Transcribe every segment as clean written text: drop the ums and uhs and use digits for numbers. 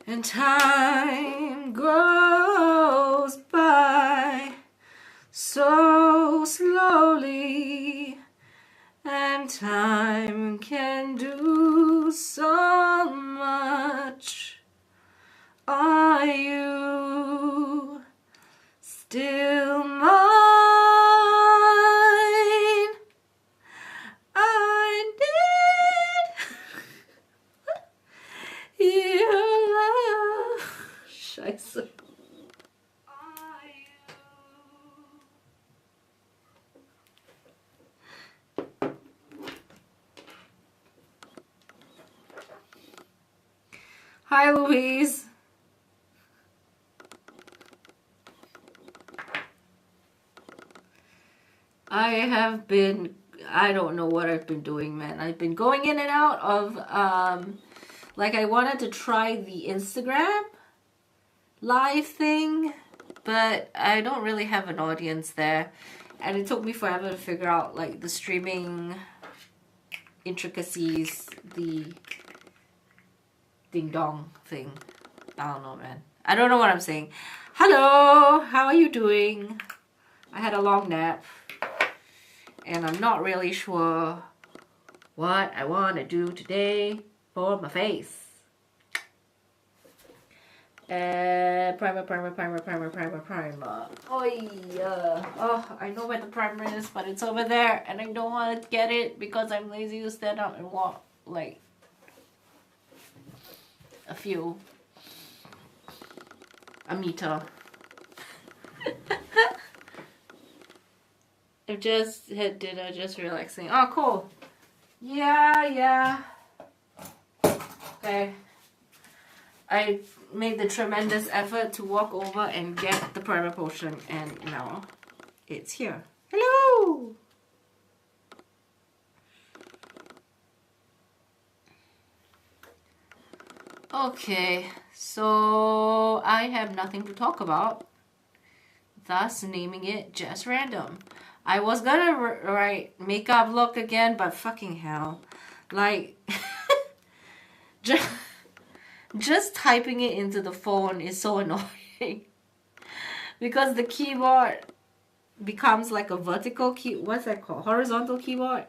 And time goes by so slowly, and time can do so much. Are you still mine? I need your love. Scheiße. Are you? Hi, Louise. I don't know what I've been doing, man. I've been going in and out of, like I wanted to try the Instagram live thing, but I don't really have an audience there. And it took me forever to figure out, like, the streaming intricacies, the ding-dong thing. I don't know, man. I don't know what I'm saying. Hello, how are you doing? I had a long nap. And I'm not really sure what I want to do today for my face. Primer. Oh, yeah. Oh, I know where the primer is, but it's over there. And I don't want to get it because I'm lazy to stand up and walk, like, a meter. I've just had dinner, just relaxing. Oh, cool. Yeah. Okay. I made the tremendous effort to walk over and get the primer potion, and now it's here. Hello! Okay, so I have nothing to talk about, thus naming it Just Random. I was gonna write makeup look again, but fucking hell. Like, just typing it into the phone is so annoying. Because the keyboard becomes like a vertical key. What's that called? Horizontal keyboard?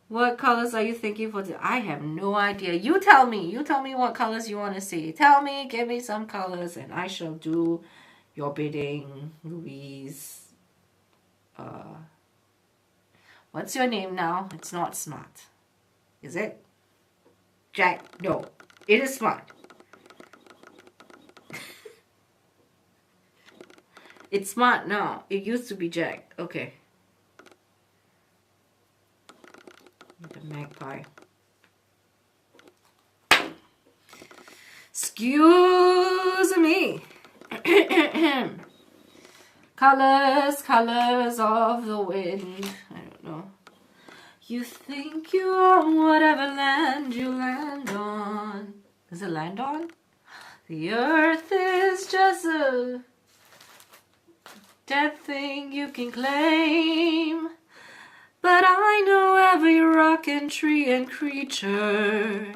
What colors are you thinking for I have no idea. You tell me. You tell me what colors you want to see. Tell me, give me some colors, and I shall do your bidding, Louise. What's your name now? It's not Smart. Is it? Jack? No. It is Smart. It's Smart now. It used to be Jack. Okay. The magpie. Excuse me. Colors of the wind. I don't know. You think you own whatever land you land on. Is it land on? The earth is just a dead thing you can claim. But I know every rock and tree and creature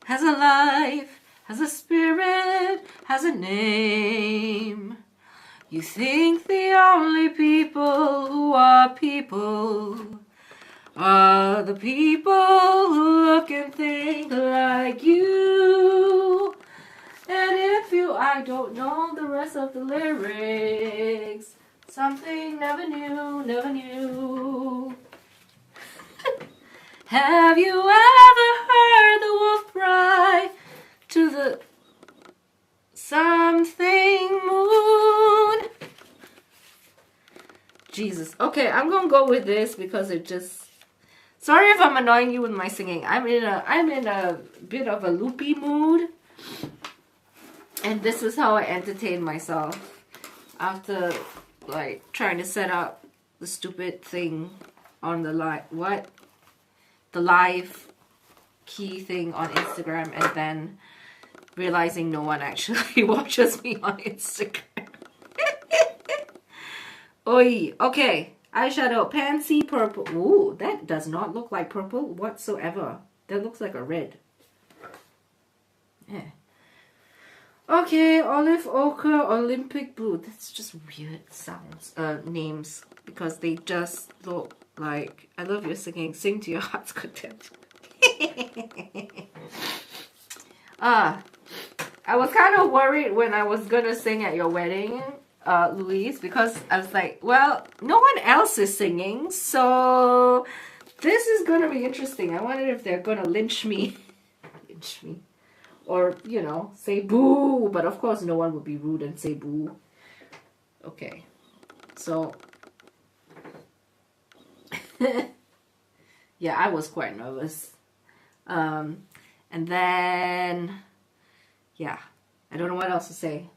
has a life, has a spirit, has a name. You think the only people who are people are the people who look and think like you. And if I don't know the rest of the lyrics. Something never new. Have you ever heard the wolf cry to the something moon? Jesus. Okay, I'm gonna go with this because it just... Sorry if I'm annoying you with my singing. I'm in a bit of a loopy mood. And this is how I entertain myself after like trying to set up the stupid thing on the the live key thing on Instagram, and then realizing no one actually watches me on Instagram. Oi, okay. Eyeshadow, Pansy Purple. Ooh, that does not look like purple whatsoever. That looks like a red. Yeah. Okay, olive ochre, Olympic blue. That's just weird sounds, names, because they just look like, I love your singing. Sing to your heart's content. I was kind of worried when I was gonna sing at your wedding, Louise, because I was like, well, no one else is singing, so this is gonna be interesting. I wonder if they're gonna lynch me. Lynch me. Or, you know, say boo. But of course, no one would be rude and say boo. Okay. So, yeah, I was quite nervous. And then, yeah, I don't know what else to say.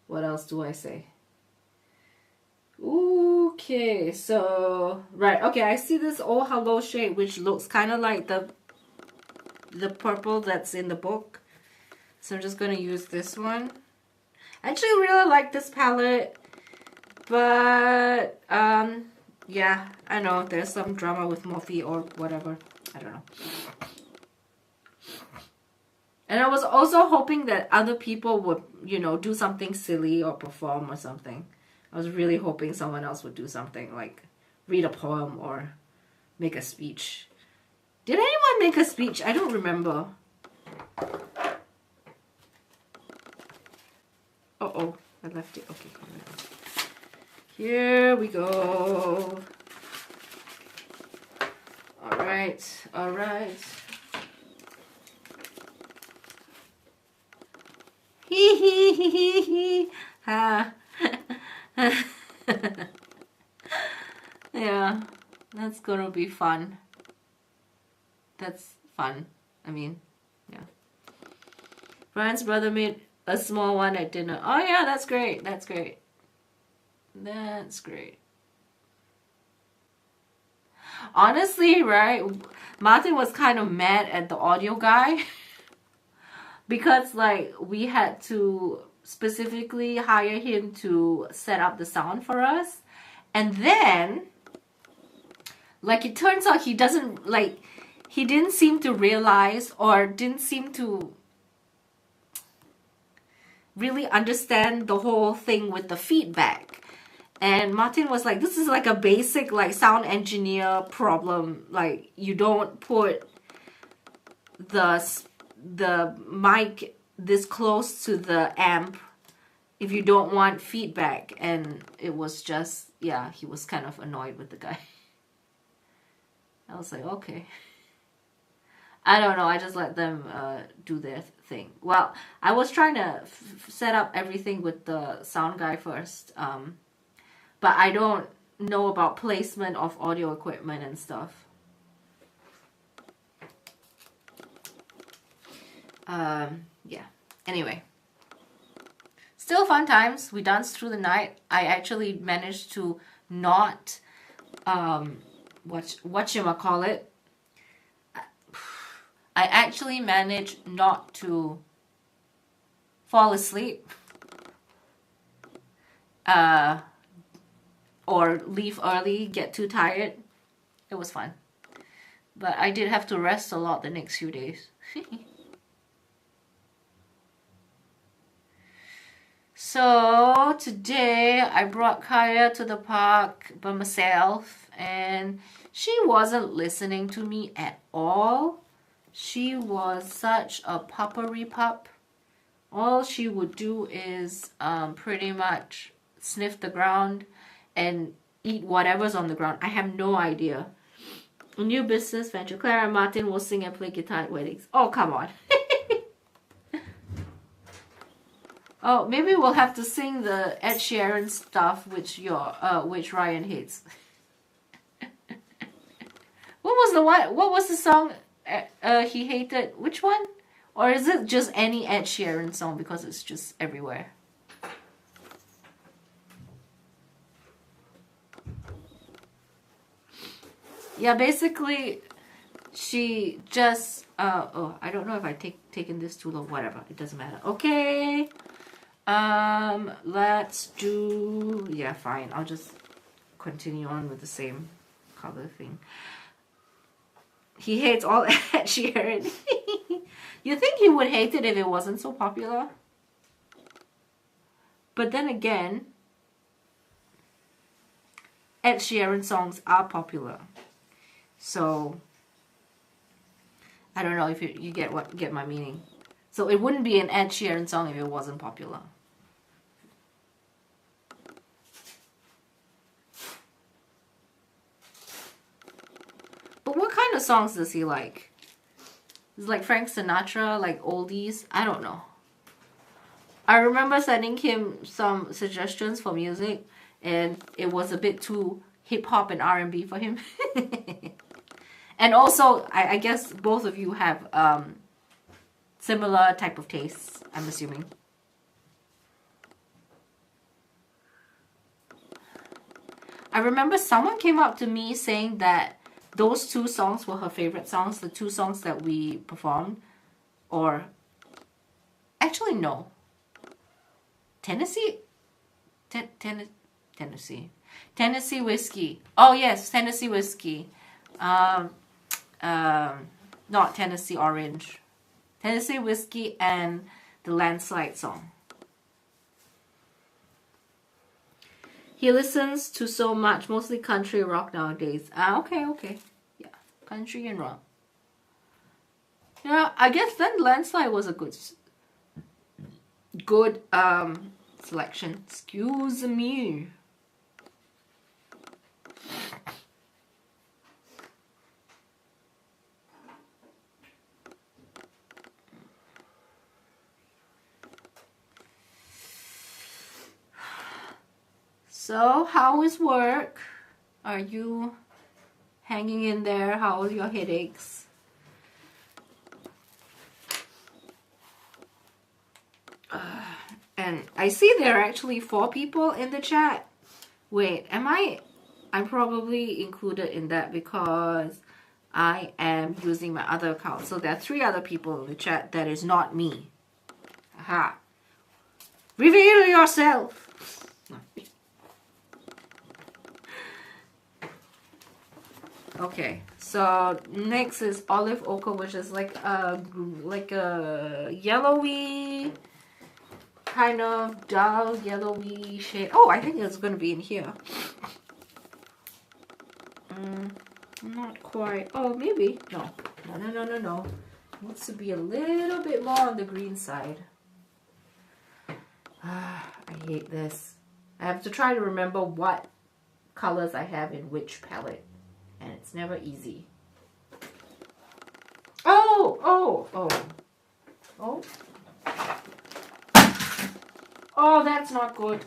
What else do I say? Okay, so, right. Okay, I see this Oh Hello shade, which looks kind of like the purple that's in the book. So I'm just going to use this one. I actually really like this palette, but yeah, I know there's some drama with Morphe or whatever. I don't know. And I was also hoping that other people would, you know, do something silly or perform or something. I was really hoping someone else would do something like read a poem or make a speech. Did anyone make a speech? I don't remember. Uh-oh, I left it. Okay, come on. Here we go. All right, all right. Hee hee hee hee hee. Ha. Yeah, that's gonna be fun. That's fun. I mean, yeah. Brian's brother made a small one at dinner. Oh yeah, that's great. That's great. That's great. Honestly, right? Martin was kind of mad at the audio guy because like we had to specifically hire him to set up the sound for us. And then like it turns out he doesn't like he didn't seem to realize or didn't seem to really understand the whole thing with the feedback. And Martin was like, this is like a basic like sound engineer problem. Like you don't put the mic this close to the amp if you don't want feedback. And it was just, yeah, he was kind of annoyed with the guy. I was like, okay. I don't know. I just let them do their thing. Well, I was trying to set up everything with the sound guy first. But I don't know about placement of audio equipment and stuff. Yeah. Anyway. Still fun times. We danced through the night. I actually managed to not, whatchamacallit. I actually managed not to fall asleep. Or leave early, get too tired. It was fun. But I did have to rest a lot the next few days. So today I brought Kaya to the park by myself and she wasn't listening to me at all. She was such a puppery pup. All she would do is pretty much sniff the ground and eat whatever's on the ground. I have no idea. A new business venture. Clara and Martin will sing and play guitar at weddings. Oh, come on. Oh, maybe we'll have to sing the Ed Sheeran stuff, which Ryan hates. What was the song he hated? Which one? Or is it just any Ed Sheeran song because it's just everywhere? Yeah, basically, she just oh, I don't know if I taken this too long. Whatever, it doesn't matter. Okay. Let's do, yeah, fine. I'll just continue on with the same color thing. He hates all Ed Sheeran. You think he would hate it if it wasn't so popular? But then again, Ed Sheeran songs are popular. So I don't know if you get my meaning. So it wouldn't be an Ed Sheeran song if it wasn't popular. But what kind of songs does he like? Is it like Frank Sinatra, like oldies? I don't know. I remember sending him some suggestions for music, and it was a bit too hip-hop and R&B for him. And also, I guess both of you have similar type of tastes, I'm assuming. I remember someone came up to me saying that those two songs were her favorite songs, the two songs that we performed. Or, actually no. Tennessee Whiskey. Oh yes, Tennessee Whiskey. Not Tennessee Orange. Tennessee Whiskey and the Landslide song. He listens to so much, mostly country rock nowadays. Okay. Yeah, country and rock. Yeah, I guess then Landslide was a good selection. Excuse me. So, how is work? Are you hanging in there? How are your headaches? And I see there are actually 4 people in the chat. Wait, I'm probably included in that because I am using my other account. So there are 3 other people in the chat that is not me. Aha. Reveal yourself. Okay, so next is Olive Ochre, which is like a yellowy, kind of dull yellowy shade. Oh, I think it's going to be in here. Not quite. Oh, maybe. No. It needs to be a little bit more on the green side. I hate this. I have to try to remember what colors I have in which palette. And it's never easy. Oh, that's not good.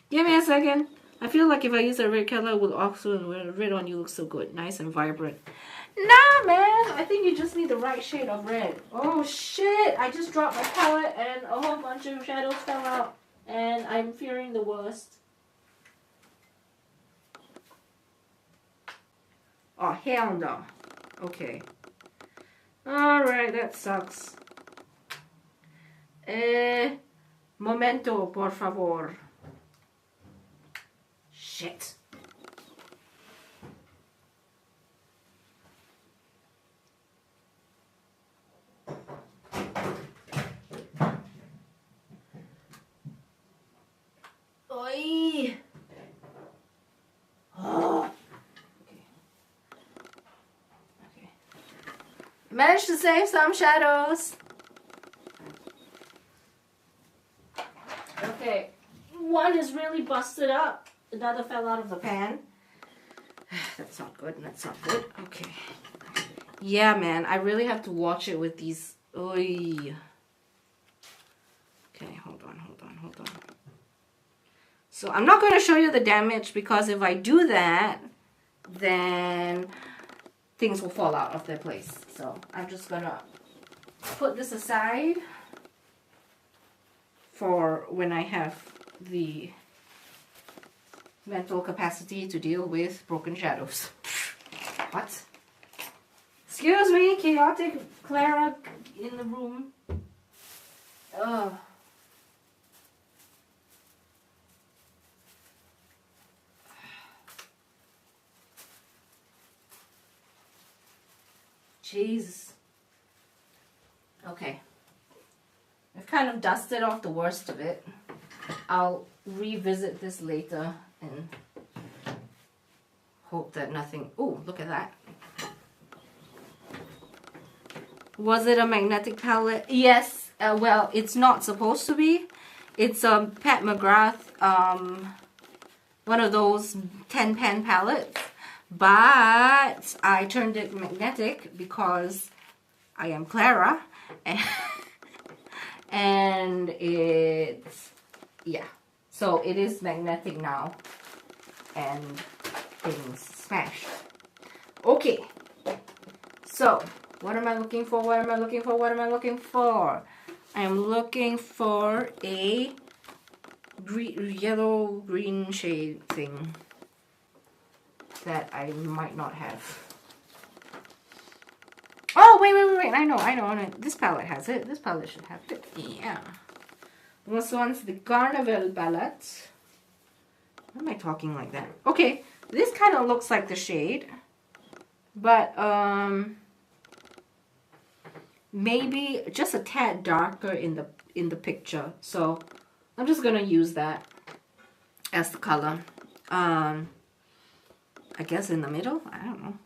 Give me a second. I feel like if I use a red color, it will also red on you looks so good. Nice and vibrant. Nah, man. I think you just need the right shade of red. Oh, shit. I just dropped my palette and a whole bunch of shadows fell out. And I'm fearing the worst. Oh, hell no. Okay. Alright, that sucks. Momento, por favor. Shit. Oi. Oh. Okay. Managed to save some shadows. Okay. One is really busted up. Another fell out of the pan. That's not good. That's not good. Okay. Yeah, man. I really have to watch it with these. Oy. Okay, hold on. So I'm not going to show you the damage because if I do that, then things will fall out of their place. So I'm just going to put this aside for when I have the mental capacity to deal with broken shadows. What? Excuse me, chaotic Clara in the room. Ugh. Jesus. kind of dusted off the worst of it. I'll revisit this later and hope that nothing... Oh, look at that. Was it a magnetic palette? Yes. Well, it's not supposed to be. It's a Pat McGrath, one of those 10-pan palettes. But I turned it magnetic because I am Clara. And it's... Yeah. So it is magnetic now. And things smashed. Okay. So... what am I looking for? What am I looking for? What am I looking for? I'm looking for a yellow-green shade thing that I might not have. Oh, wait. I know. This palette has it. This palette should have it. Yeah. This one's the Carnival palette. Why am I talking like that? Okay. This kind of looks like the shade. But, maybe just a tad darker in the picture, so I'm just gonna use that as the color. I guess in the middle. I don't know.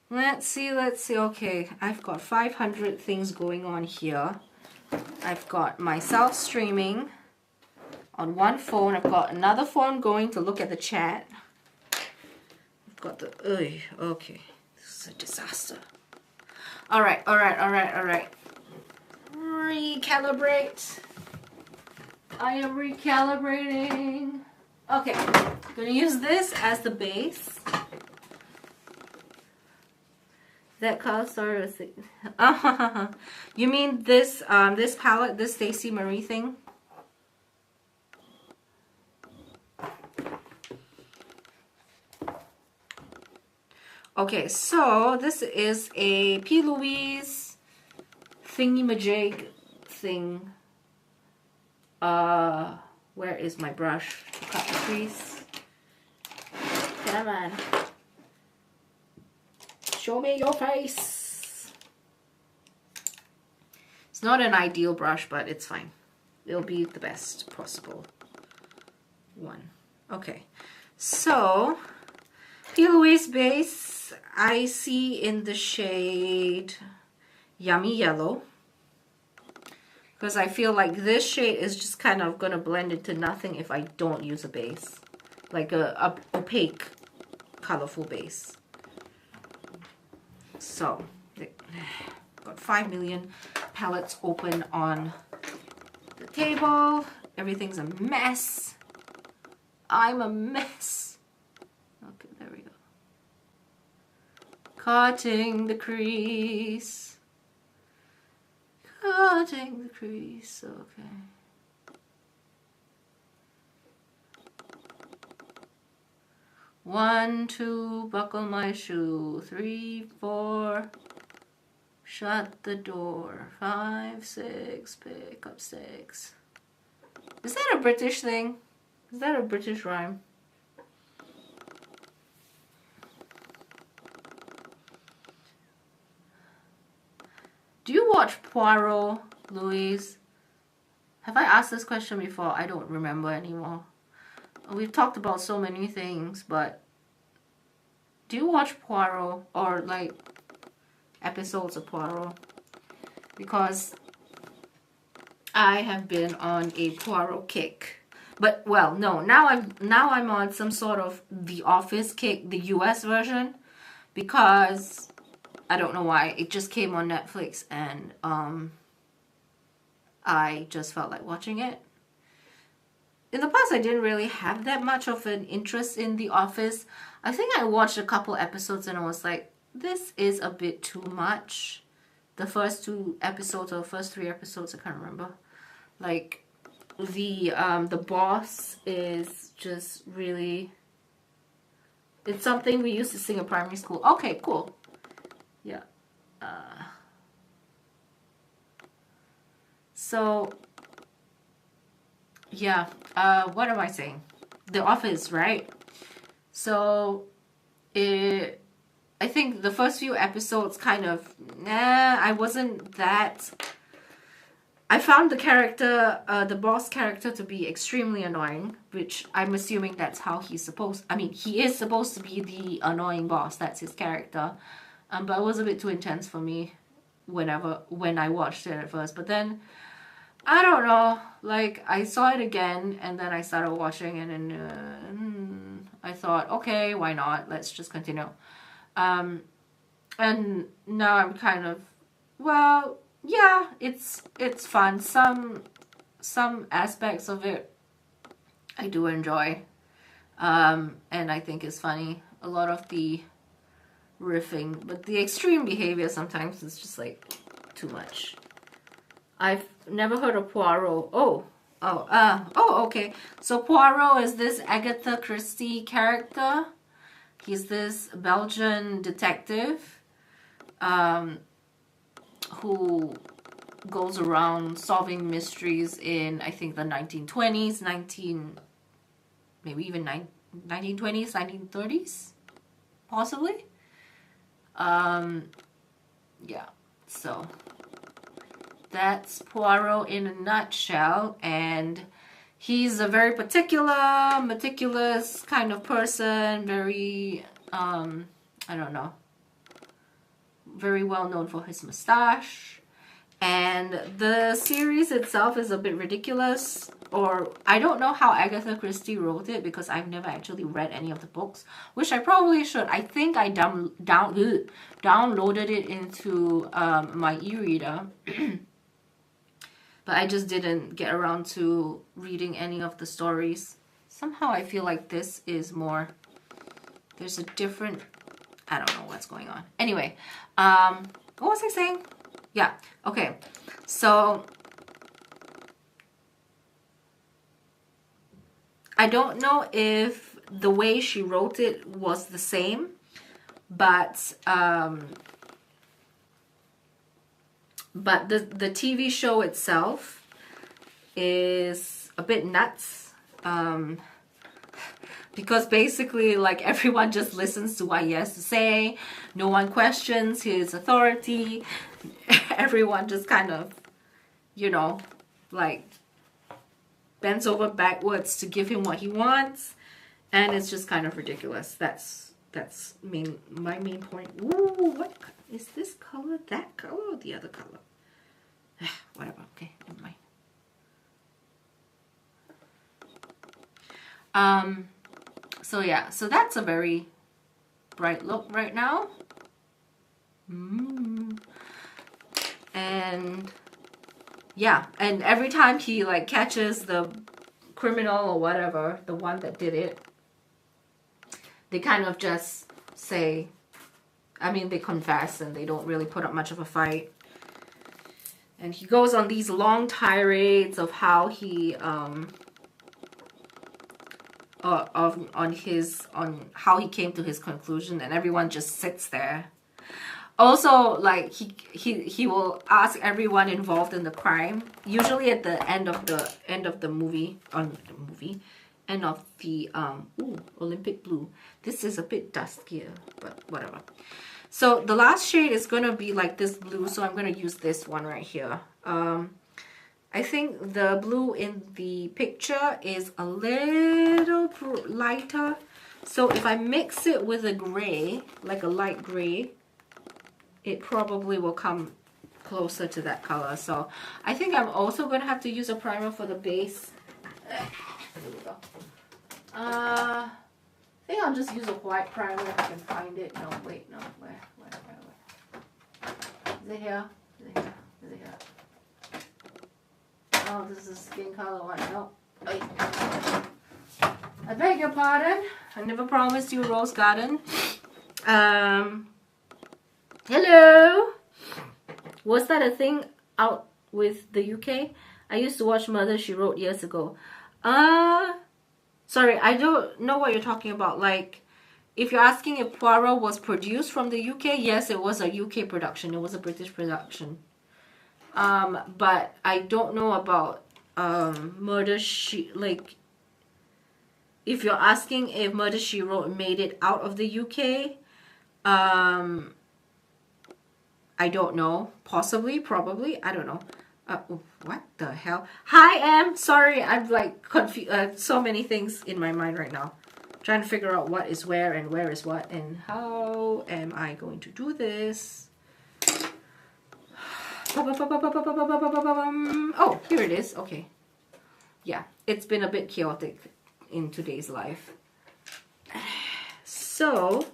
Let's see. Okay, I've got 500 things going on here. I've got myself streaming on one phone. I've got another phone going to look at the chat. I've got the okay. This is a disaster. All right. Recalibrate. I am recalibrating. Okay, I'm gonna use this as the base. That color started with you mean this this palette, this Stacey Marie thing? Okay, so this is a P. Louise thingy-majig thing. Where is my brush to cut the crease? Come on. Show me your face. It's not an ideal brush, but it's fine. It'll be the best possible one. Okay, so P. Louise base. I see in the shade Yummy Yellow, because I feel like this shade is just kind of going to blend into nothing if I don't use a base, like a opaque, colorful base. So, got 5 million palettes open on the table. Everything's a mess. I'm a mess. Okay, there we go. Cutting the crease. Cutting the crease, okay. One, two, buckle my shoe. 3, 4, shut the door. 5, 6, pick up 6. Is that a British thing? Is that a British rhyme? Do you watch Poirot, Louise? Have I asked this question before? I don't remember anymore. We've talked about so many things, but do you watch Poirot or like episodes of Poirot? Because I have been on a Poirot kick. But well, no, now I'm on some sort of The Office kick, the US version, because I don't know why. It just came on Netflix and I just felt like watching it. In the past, I didn't really have that much of an interest in The Office. I think I watched a couple episodes and I was like, this is a bit too much. The first 2 episodes or first 3 episodes, I can't remember. Like, the boss is just really... It's something we used to sing in primary school. Okay, cool. Yeah. So, yeah. What am I saying? The Office, right? So, I think the first few episodes kind of, I wasn't that I found the character, the boss character, to be extremely annoying, which I'm assuming that's how he's supposed... I mean, he is supposed to be the annoying boss. That's his character. But it was a bit too intense for me when I watched it at first. But then, I don't know. Like, I saw it again, and then I started watching, and then I thought, okay, why not? Let's just continue. And now I'm kind of, well... yeah, it's fun. Some aspects of it I do enjoy, and I think it's funny. A lot of the riffing, but the extreme behavior sometimes is just like too much. I've never heard of Poirot. Okay. So Poirot is this Agatha Christie character. He's this Belgian detective. Who goes around solving mysteries in, I think, the 1920s, maybe even 1920s, 1930s, possibly. Yeah, so that's Poirot in a nutshell, and he's a very meticulous kind of person, very, I don't know, very well known for his mustache. And the series itself is a bit ridiculous, or I don't know how Agatha Christie wrote it because I've never actually read any of the books, which I probably should. I think I downloaded it into my e-reader, but I just didn't get around to reading any of the stories. Somehow I feel like this is more, there's a different, I don't know what's going on. Anyway, what was I saying? Yeah, okay. So, I don't know if the way she wrote it was the same, but the TV show itself is a bit nuts. Because basically, like, everyone just listens to what he has to say. No one questions his authority. Everyone just kind of, you know, like, bends over backwards to give him what he wants. And it's just kind of ridiculous. That's my main point. Ooh, what is this color? That color or the other color? Whatever. Okay, never mind. So yeah, so that's a very bright look right now. And yeah, and every time he like catches the criminal or whatever, the one that did it, they kind of just say, I mean, they confess and they don't really put up much of a fight. And he goes on these long tirades of how he on how he came to his conclusion, and everyone just sits there. Also, like, he will ask everyone involved in the crime, usually at the end of the movie, end of the Olympic blue. This is a bit duskier, but whatever. So the last shade is gonna be like this blue, so I'm gonna use this one right here. I think the blue in the picture is a little lighter. So if I mix it with a gray, like a light gray, it probably will come closer to that color. So I think I'm also going to have to use a primer for the base. There we go. I think I'll just use a white primer if I can find it. No, wait, no, where? Is it here? Is it here? Is it here? Oh, this is skin color one. No. Wait. I beg your pardon. I never promised you a rose garden. Hello. Was that a thing out with the UK? I used to watch Murder, She Wrote years ago. Sorry, I don't know what you're talking about. Like, if you're asking if Poirot was produced from the UK, yes, it was a UK production. It was a British production. But I don't know about Murder, like, if you're asking if Murder, She Wrote made it out of the UK, I don't know. Possibly, probably, I don't know. What the hell? Hi, Em. Sorry, I'm like confused. So many things in my mind right now. Trying to figure out what is where and where is what and how am I going to do this? Oh, here it is. Okay. Yeah, it's been a bit chaotic in today's life. So,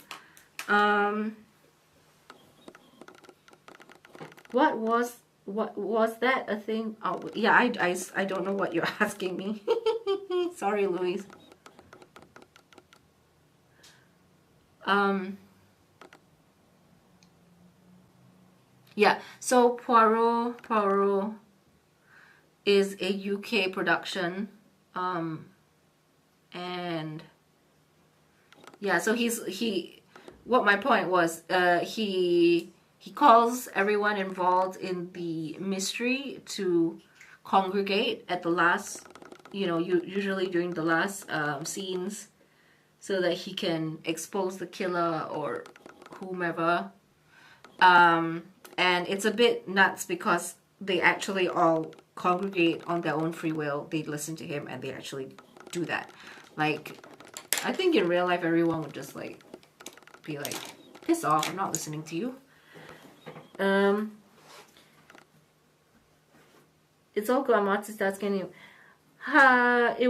what was that a thing? Oh, yeah, I don't know what you're asking me. Sorry, Louise. Yeah, so Poirot is a UK production. And yeah, so what my point was, he calls everyone involved in the mystery to congregate at the last, usually during the last scenes, so that he can expose the killer or whomever. And it's a bit nuts because they actually all congregate on their own free will. They listen to him and they actually do that. Like, I think in real life everyone would just like be like, piss off, I'm not listening to you. It's all good. Amatsu starts getting. It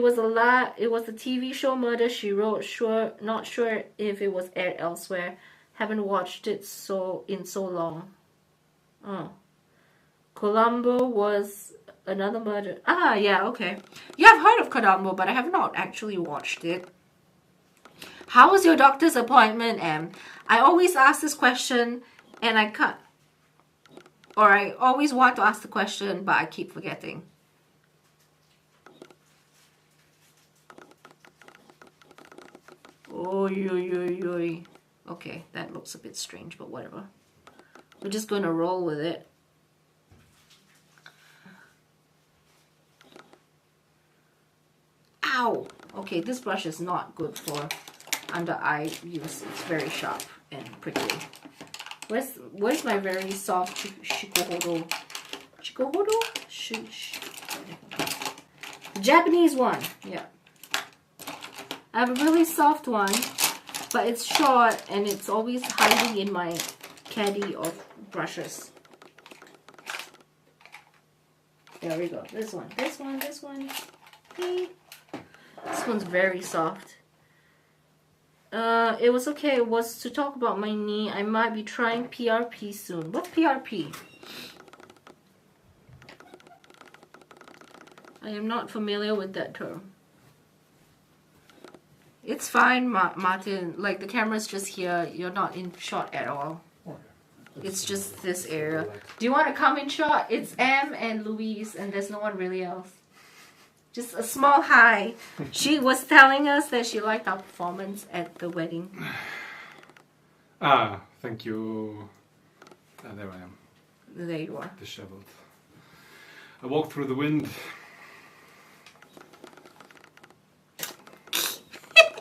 was a TV show, Murder She Wrote. Not sure if it was aired elsewhere. Haven't watched it in so long. Oh, Columbo was another murder. Ah, yeah, okay. Yeah, I've heard of Columbo, but I have not actually watched it. How was your doctor's appointment, Em? I always ask this question, and I can't. Or I always want to ask the question, but I keep forgetting. Oy. Okay, that looks a bit strange, but whatever. We're just going to roll with it. Ow! Okay, this brush is not good for under eye use. It's very sharp and prickly. Where's my very soft Shikohodo? Shikohodo? The Japanese one. Yeah. I have a really soft one, but it's short and it's always hiding in my caddy of brushes. There we go. This one. Okay. This one's very soft. It was okay. It was to talk about my knee. I might be trying PRP soon. What's PRP? I am not familiar with that term. It's fine, Martin. Like, the camera's just here. You're not in shot at all. It's just this area. Do you want to come in shot? It's Em and Louise, and there's no one really else. Just a small hi. She was telling us that she liked our performance at the wedding. Ah, thank you. There I am. There you are. Disheveled. I walked through the wind.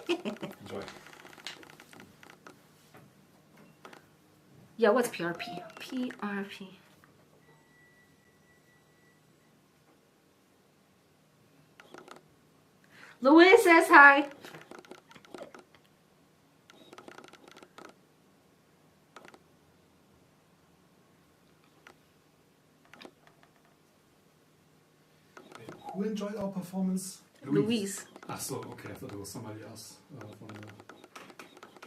Enjoy. Yeah, what's PRP? PRP. Louise says hi. Who enjoyed our performance? Louise. Ah, so okay. I thought it was somebody else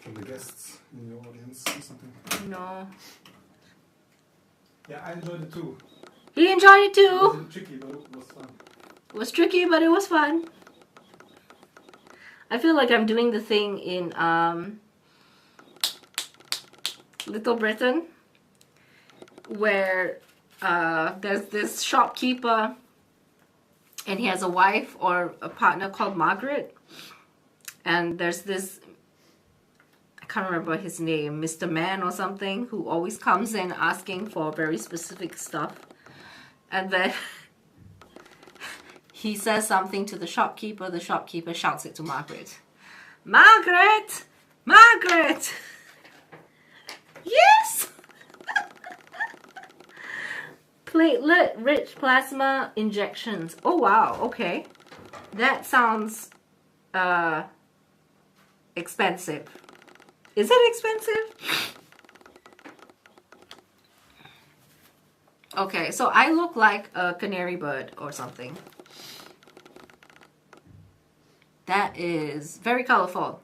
from the guests in your audience or something. No. Yeah, I enjoyed it too. He enjoyed it It too. was tricky, but it was fun. It was tricky, but it was fun. I feel like I'm doing the thing in Little Britain where there's this shopkeeper and he has a wife or a partner called Margaret, and there's this, I can't remember his name, Mr. Man or something, who always comes in asking for very specific stuff, and then he says something to the shopkeeper shouts it to Margaret. Margaret! Margaret! Yes! platelet-rich plasma injections. Oh wow, okay. That sounds expensive. Is it expensive? Okay, so I look like a canary bird or something. That is very colorful.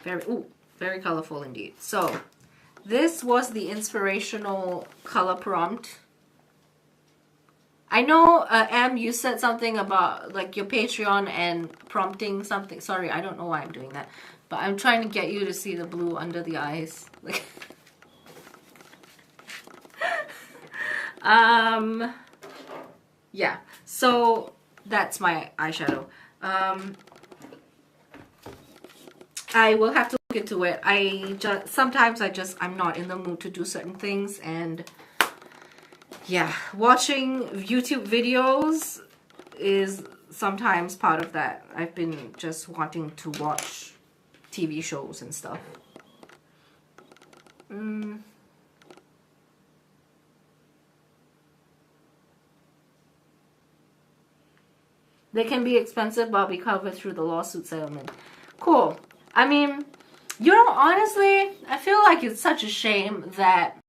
Very colorful indeed. So, this was the inspirational color prompt. I know, Em, you said something about like your Patreon and prompting something. Sorry, I don't know why I'm doing that. But I'm trying to get you to see the blue under the eyes. Like, yeah. So that's my eyeshadow. I will have to look into it. Sometimes I'm not in the mood to do certain things, and yeah, watching YouTube videos is sometimes part of that. I've been just wanting to watch TV shows and stuff. They can be expensive, but be covered through the lawsuit settlement. Cool. I mean, you know, honestly, I feel like it's such a shame that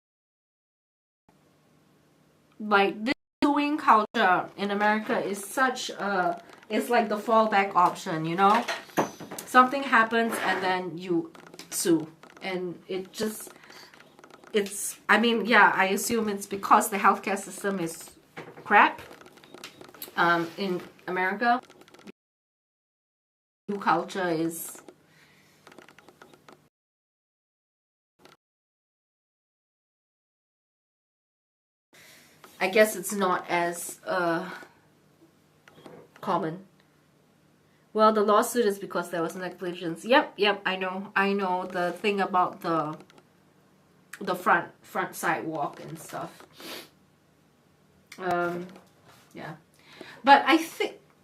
like this suing culture in America is such a, it's like the fallback option, you know? Something happens and then you sue. And it just, it's, I mean, yeah, I assume it's because the healthcare system is crap in America. Sue culture is, I guess it's not as common. Well, the lawsuit is because there was negligence. Yep, I know the thing about the front sidewalk and stuff. Yeah. But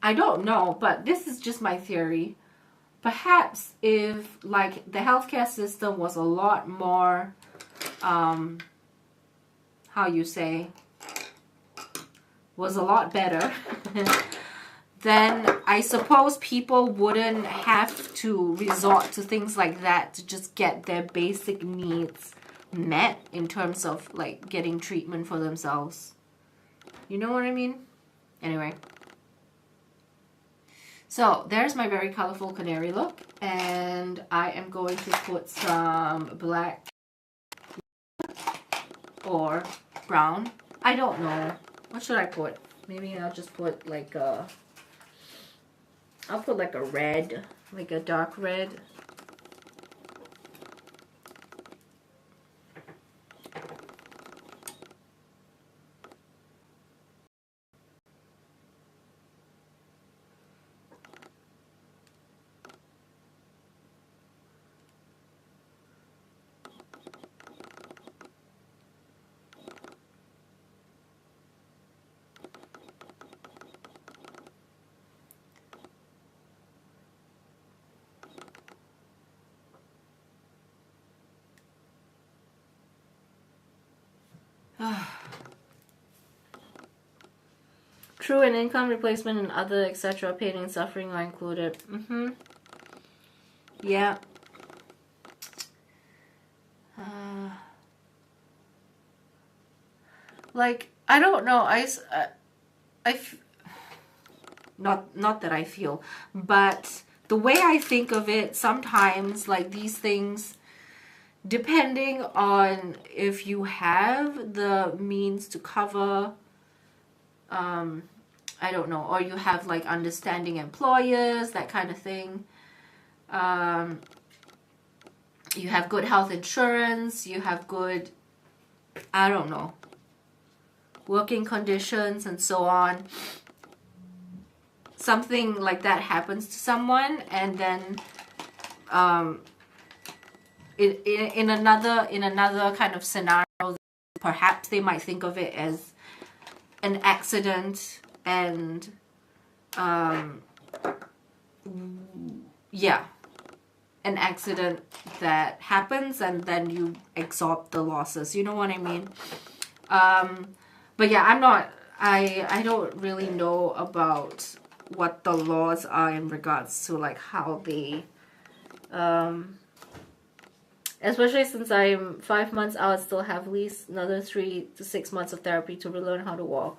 I don't know, but this is just my theory. Perhaps if like the healthcare system was a lot more how you say, was a lot better, then I suppose people wouldn't have to resort to things like that to just get their basic needs met in terms of like getting treatment for themselves. You know what I mean? Anyway. So there's my very colorful canary look, and I am going to put some black or brown. I don't know. What should I put? Maybe I'll just put like a, I'll put like a red, like a dark red. True, and income replacement and other etc. pain and suffering are included. Yeah. Like, I don't know. Not that I feel, but the way I think of it, sometimes like these things, depending on if you have the means to cover, I don't know, or you have like understanding employers, that kind of thing. You have good health insurance, you have good, I don't know, working conditions and so on. Something like that happens to someone, and then in another kind of scenario, perhaps they might think of it as an accident, and yeah, an accident that happens, and then you absorb the losses. You know what I mean? But yeah, I don't really know about what the laws are in regards to like how they, especially since I'm 5 months out, I still have at least another 3 to 6 months of therapy to relearn how to walk.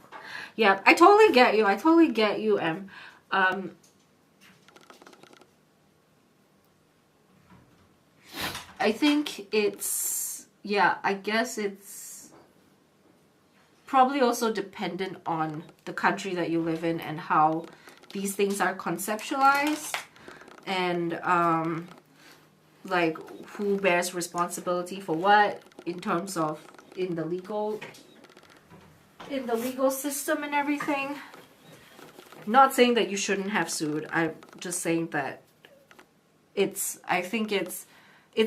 Yeah, I totally get you. I totally get you, Em. I think it's, yeah, I guess it's probably also dependent on the country that you live in and how these things are conceptualized, and like who bears responsibility for what in terms of in the legal system and everything. Not saying that you shouldn't have sued. I'm just saying that I think it's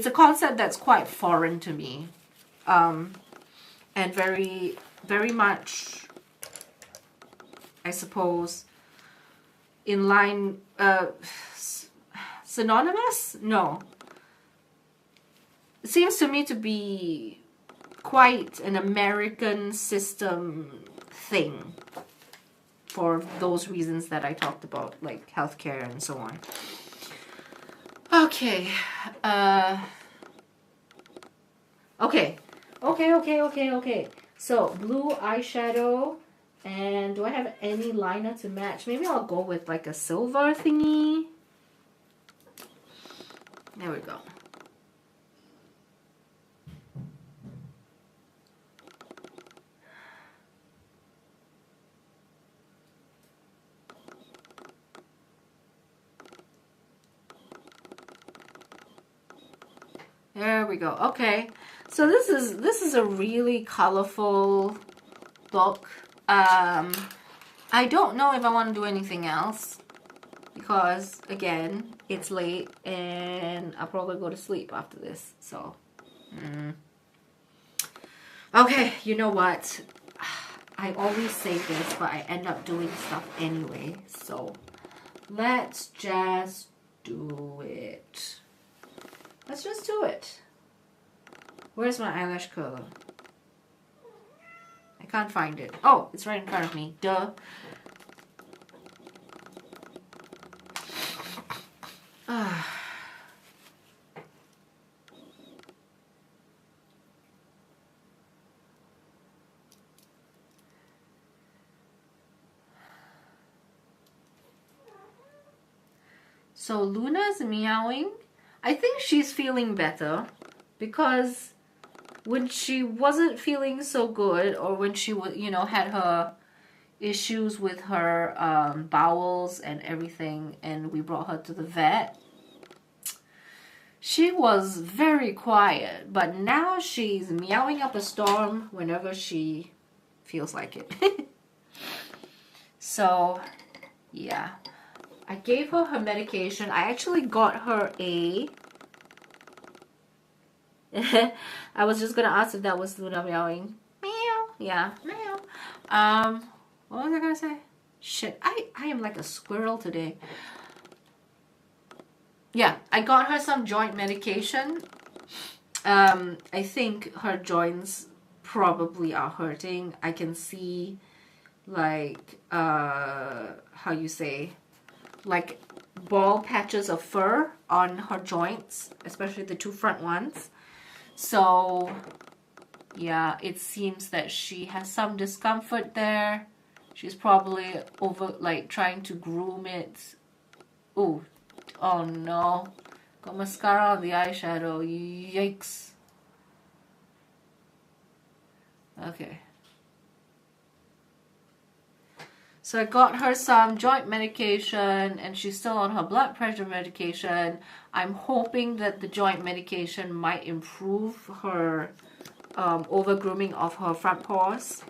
a concept that's quite foreign to me, and very, very much, I suppose, in line, synonymous? No. It seems to me to be quite an American system thing for those reasons that I talked about, like healthcare and so on. Okay. Okay. So, blue eyeshadow. And do I have any liner to match? Maybe I'll go with like a silver thingy. There we go. There we go. Okay. So this is a really colorful look. I don't know if I want to do anything else because again, it's late and I'll probably go to sleep after this. So, okay, you know what? I always say this, but I end up doing stuff anyway. So, let's just do it. Let's just do it. Where's my eyelash curler? I can't find it. Oh, it's right in front of me. Duh. So Luna's meowing. I think she's feeling better because when she wasn't feeling so good, or when she was, you know, had her issues with her bowels and everything, and we brought her to the vet, she was very quiet. But now she's meowing up a storm whenever she feels like it. So, yeah. I gave her her medication. I actually got her a... I was just gonna ask if that was Luna meowing. Meow. Yeah, meow. What was I gonna say? Shit, I am like a squirrel today. Yeah, I got her some joint medication. I think her joints probably are hurting. I can see like how you say, like ball patches of fur on her joints, especially the two front ones. So yeah, it seems that she has some discomfort there. She's probably trying to groom it. Ooh, oh no. Got mascara on the eyeshadow. Yikes. Okay. So I got her some joint medication and she's still on her blood pressure medication. I'm hoping that the joint medication might improve her over grooming of her front paws.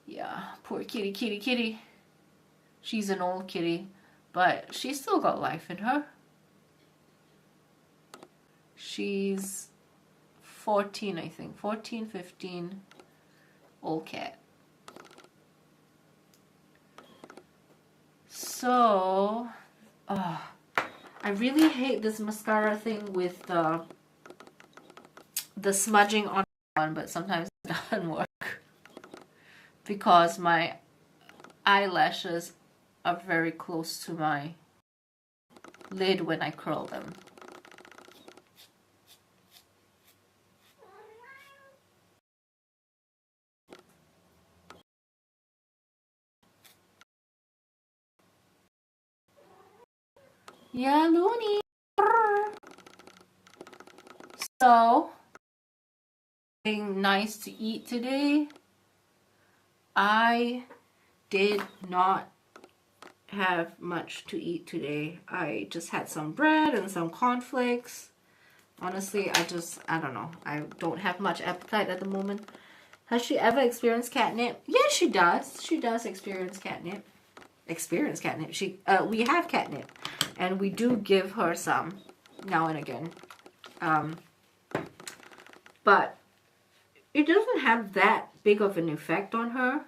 Yeah, poor kitty. She's an old kitty, but she's still got life in her. She's 14, I think. 14, 15. Old cat. So, I really hate this mascara thing with the smudging on, but sometimes it doesn't work because my eyelashes are very close to my lid when I curl them. Yeah, Looney. So, something nice to eat today. I did not have much to eat today. I just had some bread and some cornflakes. Honestly, I don't know. I don't have much appetite at the moment. Has she ever experienced catnip? Yes, she does. She does experience catnip. We have catnip, and we do give her some now and again. But it doesn't have that big of an effect on her.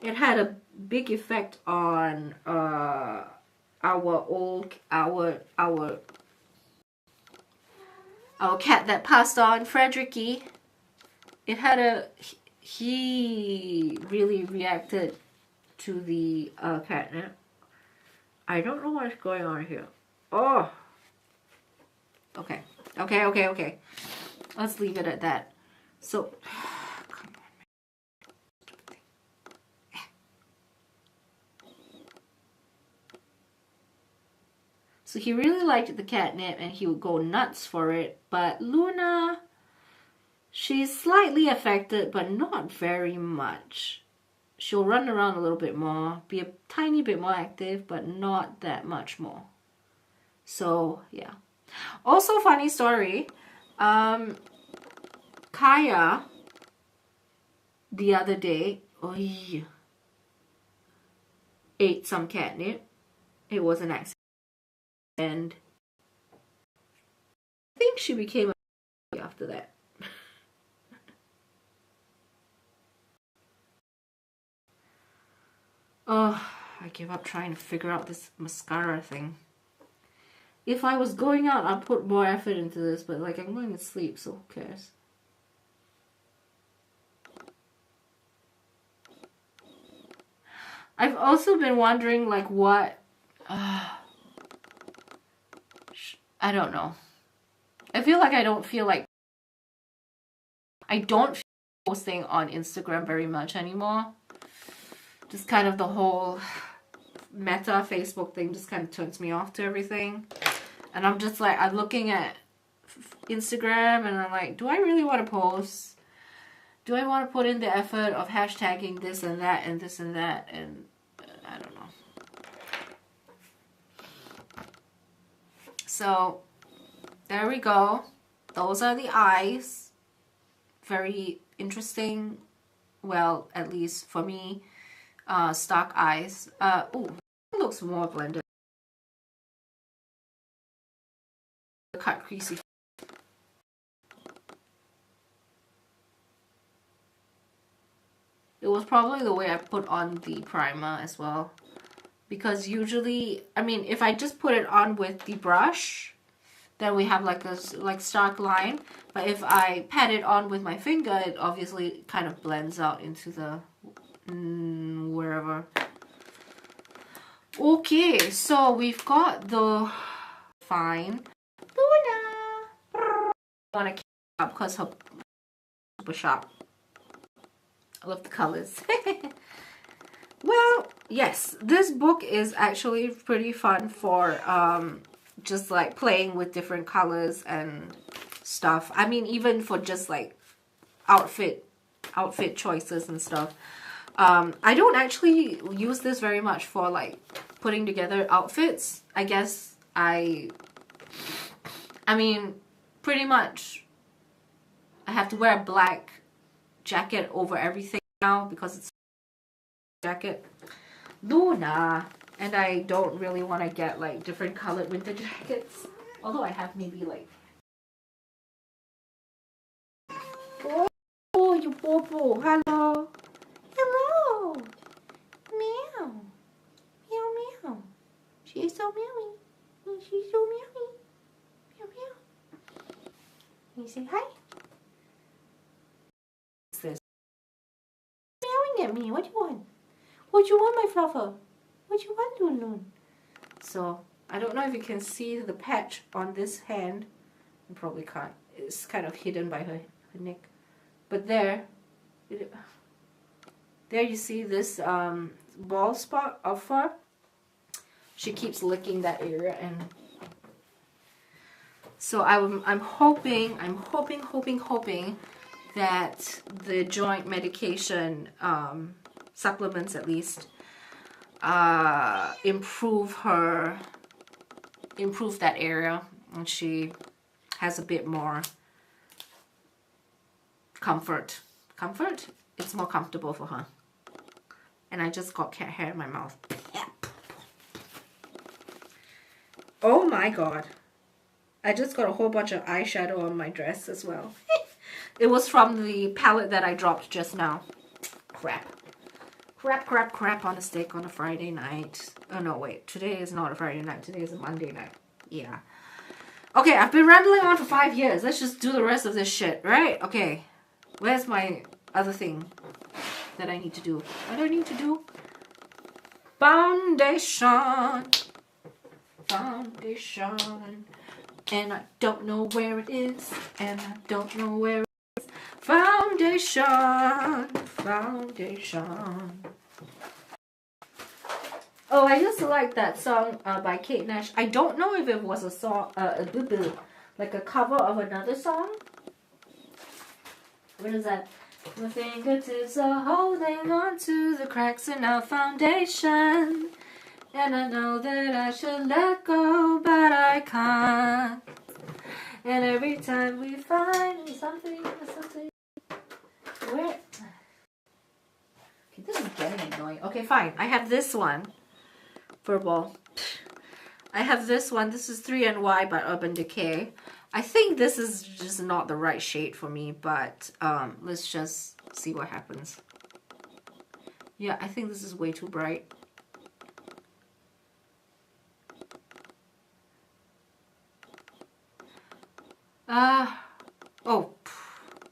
It had a big effect on our cat that passed on, Fredericky. He really reacted to the catnip. I don't know what's going on here. Oh. Okay. Let's leave it at that. So, come on. So he really liked the catnip and he would go nuts for it. But Luna, she's slightly affected, but not very much. She'll run around a little bit more, be a tiny bit more active, but not that much more. So, yeah. Also, funny story. Kaya, the other day, ate some catnip. It was an accident. And I think she became a after that. Oh, I gave up trying to figure out this mascara thing. If I was going out, I'd put more effort into this, but like I'm going to sleep, so who cares? I've also been wondering like what... I don't know. I feel like I don't feel posting on Instagram very much anymore. Just kind of the whole Meta Facebook thing just kind of turns me off to everything. And I'm just like, I'm looking at Instagram and I'm like, do I really want to post? Do I want to put in the effort of hashtagging this and that and this and that? And I don't know. So there we go. Those are the eyes. Very interesting. Well, at least for me, stock eyes. Ooh, it looks more blended. Cut creasy. It was probably the way I put on the primer as well. Because usually, I mean, if I just put it on with the brush, then we have like a stark line. But if I pat it on with my finger, it obviously kind of blends out into the wherever. Okay, so we've got the fine Luna. I want to keep up because her super sharp. I love the colors. Well, yes, this book is actually pretty fun for just like playing with different colors and stuff. I mean, even for just like outfit choices and stuff. I don't actually use this very much for like putting together outfits. I guess I mean, pretty much I have to wear a black jacket over everything now because it's a jacket. Luna. And I don't really want to get like different colored winter jackets. Although I have maybe like... Oh, you Bobo. Hello. Hello. Meow. Meow, meow. She's so meowy. She's so meowy. Meow, meow. Can you say hi? looking at me. What do you want? What do you want, my fluffer? What do you want, Lun? So, I don't know if you can see the patch on this hand. You probably can't. It's kind of hidden by her neck. But there you see this bald spot of fur. She keeps licking that area, and so I'm hoping that the joint medication supplements at least improve that area, and she has a bit more comfort. It's more comfortable for her. And I just got cat hair in my mouth. Oh my god. I just got a whole bunch of eyeshadow on my dress as well. It was from the palette that I dropped just now. Crap on a stick on a Friday night. Oh no, wait. Today is not a Friday night. Today is a Monday night. Yeah. Okay, I've been rambling on for 5 years. Let's just do the rest of this shit, right? Okay. Where's my other thing that I need to do? What do I need to do? Foundation. And I don't know where it is. Foundation. Oh, I used to like that song by Kate Nash. I don't know if it was a song, like a cover of another song. What is that? My fingertips are holding on to the cracks in our foundation. And I know that I should let go, but I can't. And every time we find something. Where? Okay, this is getting annoying. Okay, fine. I have this one. Verbal. I have this one. This is 3NY by Urban Decay. I think this is just not the right shade for me, but let's just see what happens. Yeah, I think this is way too bright. Oh,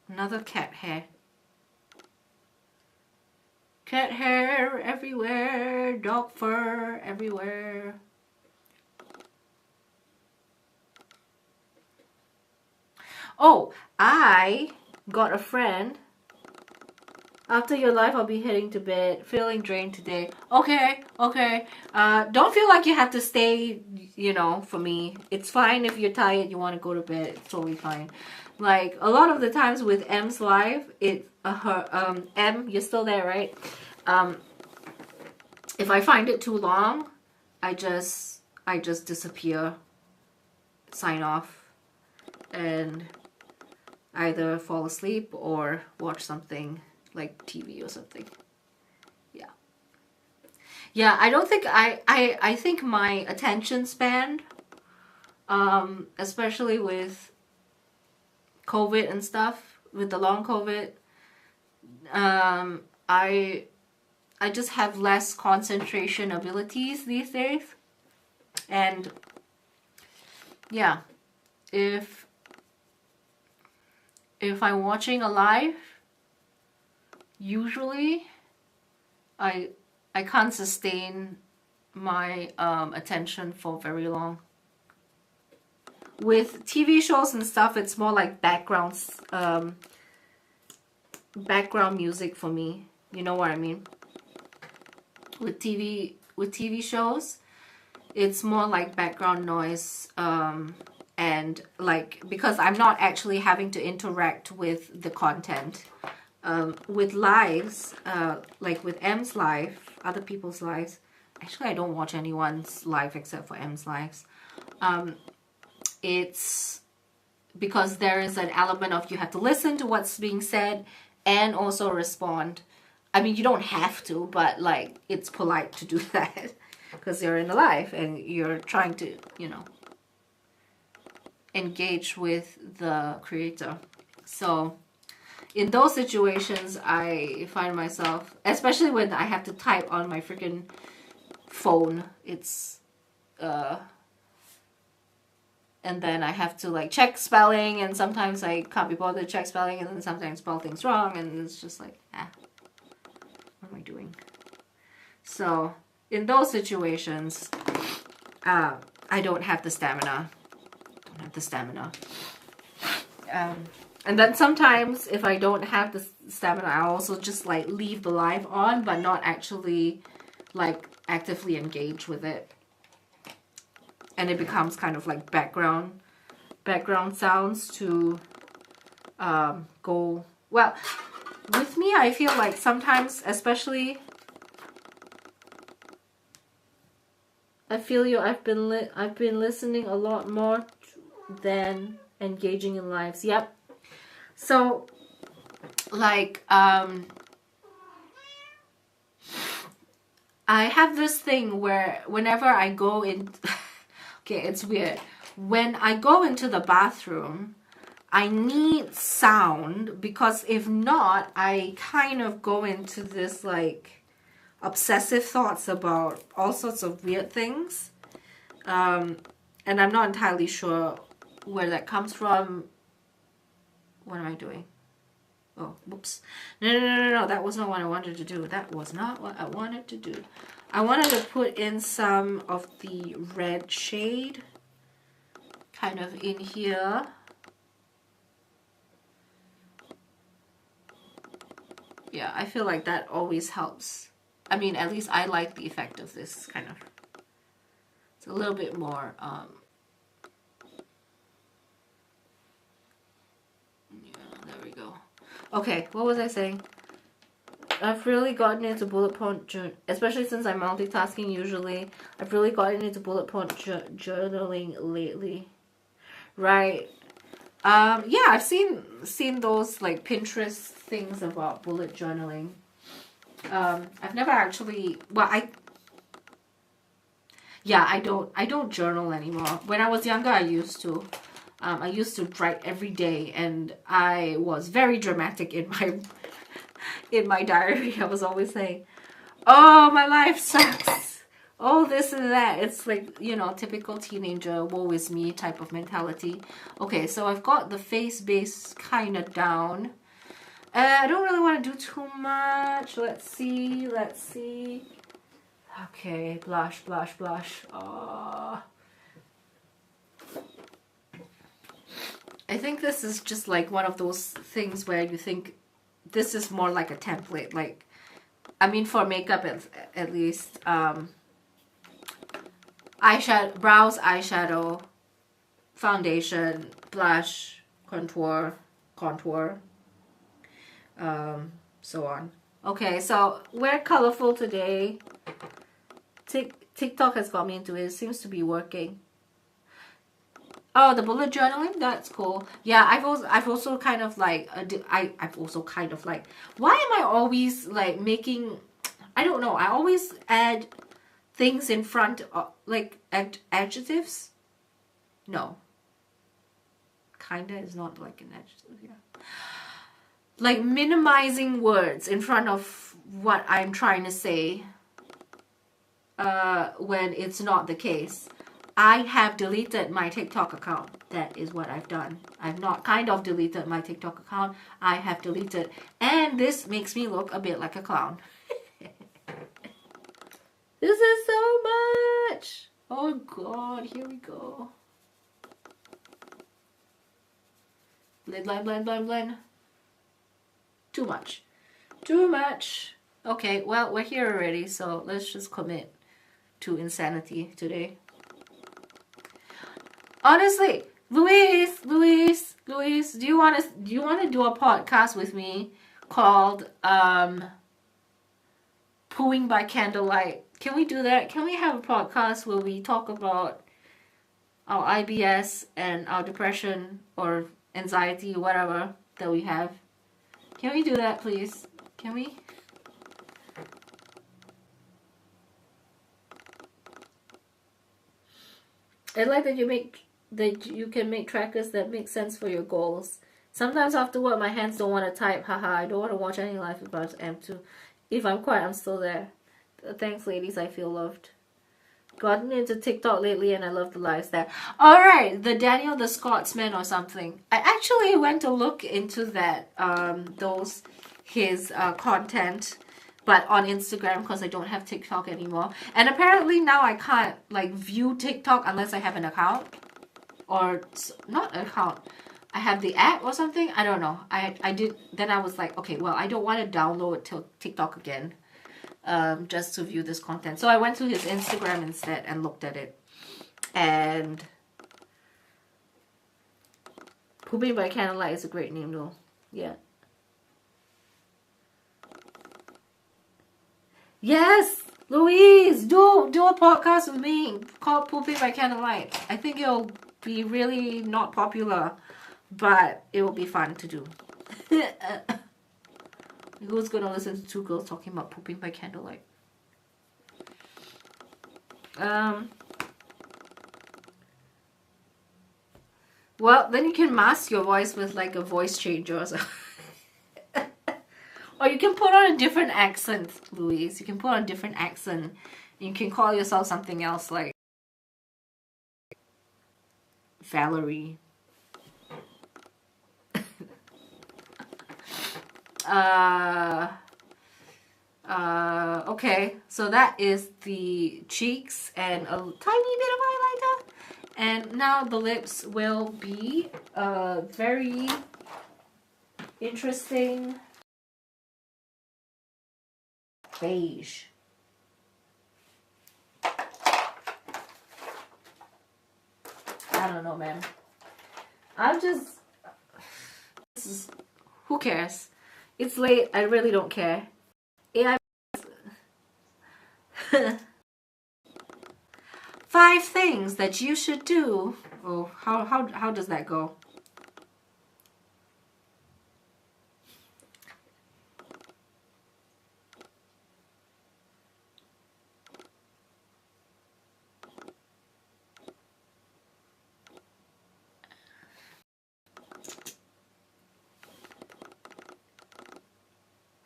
another cat hair. Cat hair everywhere, dog fur everywhere. Oh, I got a friend. After your life, I'll be heading to bed, feeling drained today. Okay. Don't feel like you have to stay, you know, for me. It's fine if you're tired, you want to go to bed. It's totally fine. Like, a lot of the times with M's live, M, you're still there, right? If I find it too long, I just disappear, sign off, and either fall asleep or watch something like TV or something. Yeah, I don't think I think my attention span, especially with COVID and stuff, with the long COVID, I just have less concentration abilities these days. And yeah, if I'm watching a live, usually I can't sustain my attention for very long. With TV shows and stuff, it's more like background music for me. You know what I mean? With TV shows, it's more like background noise, and like, because I'm not actually having to interact with the content. With lives, like with M's live, other people's lives, actually I don't watch anyone's live except for M's lives. It's because there is an element of you have to listen to what's being said and also respond. I mean, you don't have to, but like, it's polite to do that because you're in a live and you're trying to, you know, engage with the creator. So in those situations, I find myself, especially when I have to type on my freaking phone, it's and then I have to like check spelling, and sometimes I can't be bothered to check spelling, and then sometimes spell things wrong, and it's just like, doing? So in those situations, I don't have the stamina. And then sometimes if I don't have the stamina, I also just like leave the live on, but not actually like actively engage with it. And it becomes kind of like background sounds to go. Well, with me, I feel like sometimes, especially, I feel I've been listening a lot more than engaging in lives. Yep. So, like, I have this thing where whenever I go in, okay, it's weird. When I go into the bathroom, I need sound, because if not, I kind of go into this like obsessive thoughts about all sorts of weird things. And I'm not entirely sure where that comes from. What am I doing? Oh, whoops. No. That was not what I wanted to do. That was not what I wanted to do. I wanted to put in some of the red shade kind of in here. Yeah, I feel like that always helps. I mean, at least I like the effect of this kind of. It's a little bit more, yeah, there we go. Okay, what was I saying? I've really gotten into bullet point especially since I'm multitasking usually. I've really gotten into bullet point journaling lately. Right. Yeah, I've seen those like Pinterest things about bullet journaling. I've never actually, well, I don't journal anymore. When I was younger, I used to. I used to write every day, and I was very dramatic in my diary. I was always saying, "Oh, my life sucks. Oh, this and that." It's like, you know, typical teenager, woe is me type of mentality. Okay, so I've got the face base kind of down. I don't really want to do too much. Let's see. Okay, blush. Oh. I think this is just like one of those things where you think this is more like a template. Like, I mean, for makeup at least, eyeshadow, brows, eyeshadow, foundation, blush, contour, so on. Okay, so we're colorful today. TikTok has got me into it. It seems to be working. Oh, the bullet journaling, that's cool. Yeah, I've also kind of like why am I always like making, I don't know, I always add things in front of like adjectives. No, kinda is not like an adjective. Yeah, like minimizing words in front of what I'm trying to say when it's not the case. I have deleted my TikTok account. That is what I've done. I've not kind of deleted my TikTok account. I have deleted. And this makes me look a bit like a clown. This is so much. Oh God, here we go. Blend. Too much. Okay, well, we're here already, so let's just commit to insanity today. Honestly, Luis, do you want to do a podcast with me called Pooing by Candlelight? Can we do that? Can we have a podcast where we talk about our IBS and our depression or anxiety, whatever that we have? Can we do that, please? Can we? I like that you can make trackers that make sense for your goals. Sometimes after work, my hands don't want to type. Haha, I don't want to watch any live if I am to. If I'm quiet, I'm still there. Thanks, ladies. I feel loved. Gotten into TikTok lately, and I love the lives there. All right, the Daniel the Scotsman or something. I actually went to look into that. His content. but on Instagram because I don't have TikTok anymore. And apparently now I can't like view TikTok unless I have an account. Or not an account. I have the app or something. I don't know. I did. Then I was like, okay, well, I don't want to download TikTok again, just to view this content. So I went to his Instagram instead and looked at it. And Pooping by Candlelight is a great name though. Yeah. Yes, Louise, do a podcast with me called Pooping by Candlelight. I think it'll be really not popular, but it will be fun to do. Who's gonna listen to two girls talking about pooping by candlelight? Well, then you can mask your voice with like a voice changer or something. Or you can put on a different accent, Louise. You can put on a different accent. You can call yourself something else like Valerie. Okay, so that is the cheeks and a tiny bit of highlighter. And now the lips will be very interesting beige. I don't know, man. Who cares? It's late. I really don't care. AI. 5 things that you should do. Oh, how does that go?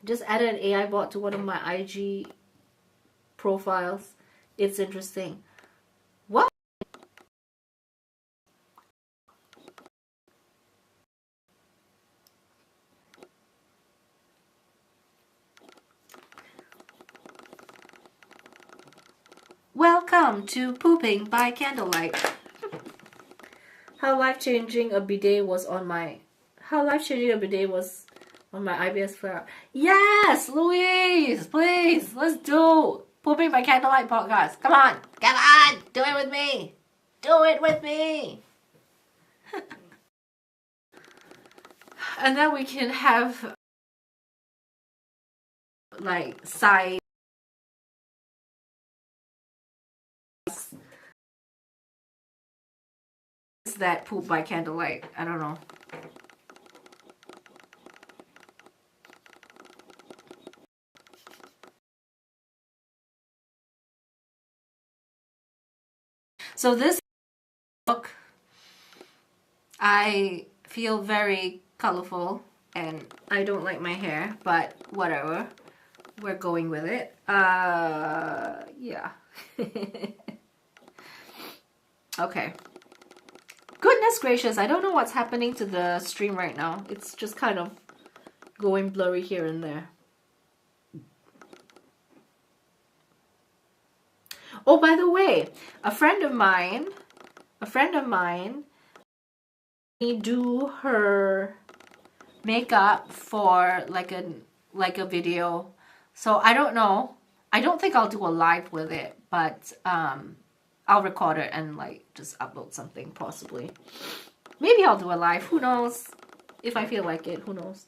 Just added an AI bot to one of my IG profiles. It's interesting. What? Welcome to Pooping by Candlelight. How life-changing a bidet was on my IBS flare. Yes, Louise, please, let's do Pooping by Candlelight podcast. Come on, do it with me. Do it with me. And then we can have like side that poop by candlelight. I don't know. So this book, I feel very colorful and I don't like my hair, but whatever. We're going with it. Yeah. Okay. Goodness gracious, I don't know what's happening to the stream right now. It's just kind of going blurry here and there. Oh, by the way, a friend of mine do her makeup for like a video. So I don't know. I don't think I'll do a live with it, but I'll record it and like just upload something possibly. Maybe I'll do a live. Who knows? If I feel like it, who knows?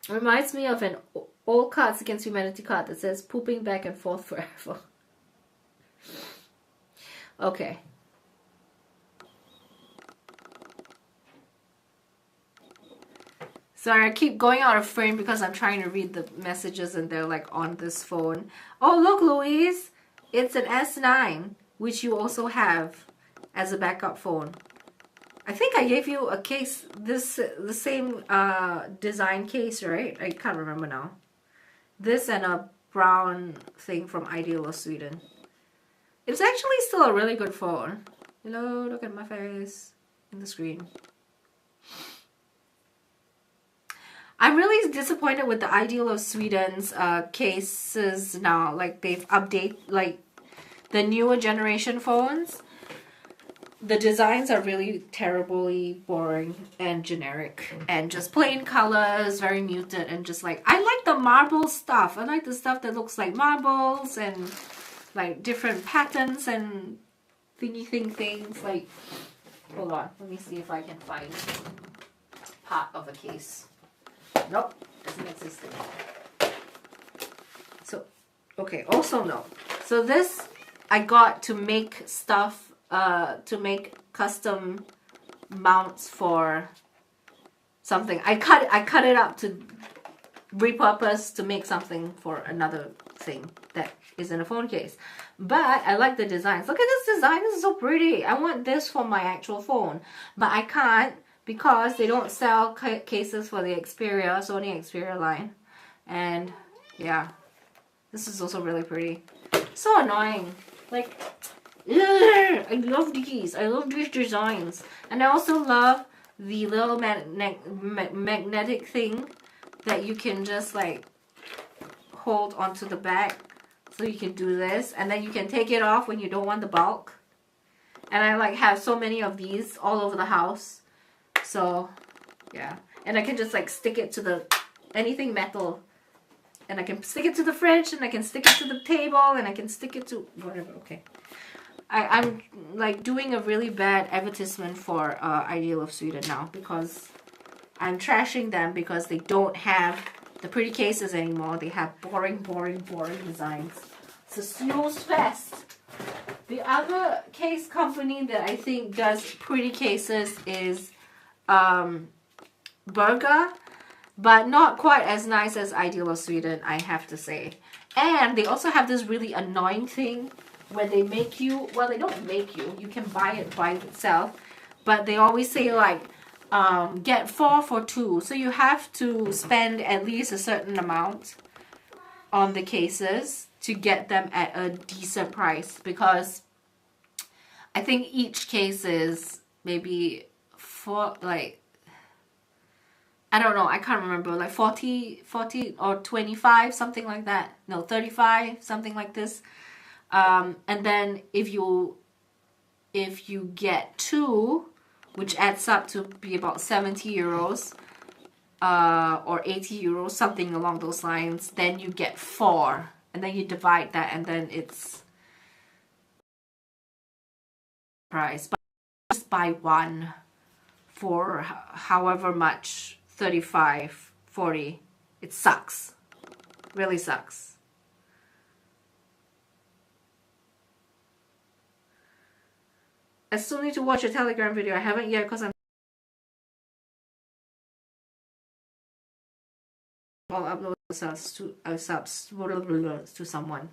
Reminds me of an old Cards Against Humanity card that says pooping back and forth forever. Okay. Sorry, I keep going out of frame because I'm trying to read the messages and they're like on this phone. Oh, look, Louise. It's an S9, which you also have as a backup phone. I think I gave you a case, the same design case, right? I can't remember now. This and a brown thing from Ideal of Sweden. It's actually still a really good phone. Hello, look at my face in the screen. I'm really disappointed with the Ideal of Sweden's cases now. Like they've updated like the newer generation phones. The designs are really terribly boring and generic and just plain colors, very muted, and just like I like the marble stuff. I like the stuff that looks like marbles and like different patterns and thingy things. Like, hold on, let me see if I can find part of a case. Nope, doesn't exist anymore. So, okay, also no. So this I got to make stuff, to make custom mounts for something. I cut it up to repurpose to make something for another thing that is in a phone case. But I like the designs. Look at this design, this is so pretty. I want this for my actual phone, but I can't because they don't sell cases for the Xperia, Sony Xperia line. And yeah, this is also really pretty. So annoying. Like, ugh, I love these. I love these designs. And I also love the little magnetic thing that you can just like hold onto the back. So you can do this. And then you can take it off when you don't want the bulk. And I like have so many of these all over the house. So, yeah. And I can just like stick it to the anything metal. And I can stick it to the fridge, and I can stick it to the table, and I can stick it to whatever. Okay. I'm like doing a really bad advertisement for Ideal of Sweden now because I'm trashing them because they don't have the pretty cases anymore. They have boring designs. It's a snooze fest. The other case company that I think does pretty cases is Berga, but not quite as nice as Ideal of Sweden, I have to say. And they also have this really annoying thing where they make you, well, they don't make you, you can buy it by itself, but they always say like, get 4 for 2. So you have to spend at least a certain amount on the cases to get them at a decent price, because I think each case is maybe for like, I don't know, I can't remember, like 40 or 25, something like that. No, 35, something like this. And then if you get 2, which adds up to be about 70 euros, or 80 euros, something along those lines, then you get 4. And then you divide that, and then it's price. But just buy 1 for however much, 35, 40. It sucks. Really sucks. I still need to watch a Telegram video. I haven't yet because I'll upload subs to someone.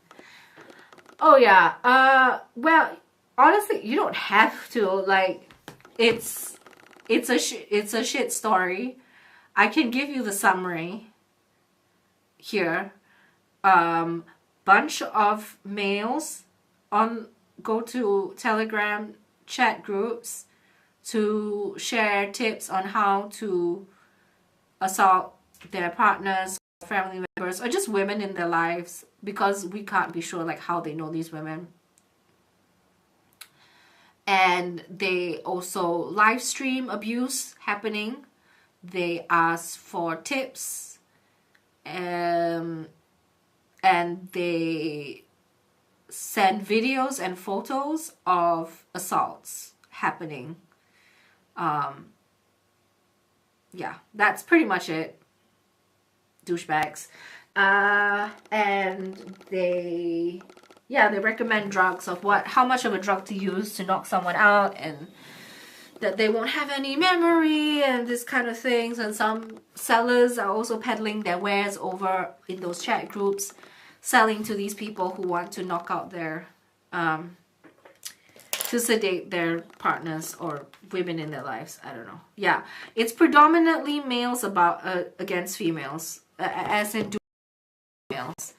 Oh yeah. Well, honestly, you don't have to. Like, it's a shit story. I can give you the summary here. Bunch of males go to Telegram chat groups to share tips on how to assault their partners, family members, or just women in their lives, because we can't be sure like how they know these women. And they also live stream abuse happening. They ask for tips, and they send videos and photos of assaults happening. Yeah, that's pretty much it. Douchebags. And they recommend drugs of how much of a drug to use to knock someone out, and that they won't have any memory and this kind of things. And some sellers are also peddling their wares over in those chat groups, selling to these people who want to knock out their to sedate their partners or women in their lives. I don't know. Yeah, it's predominantly males against females, as in females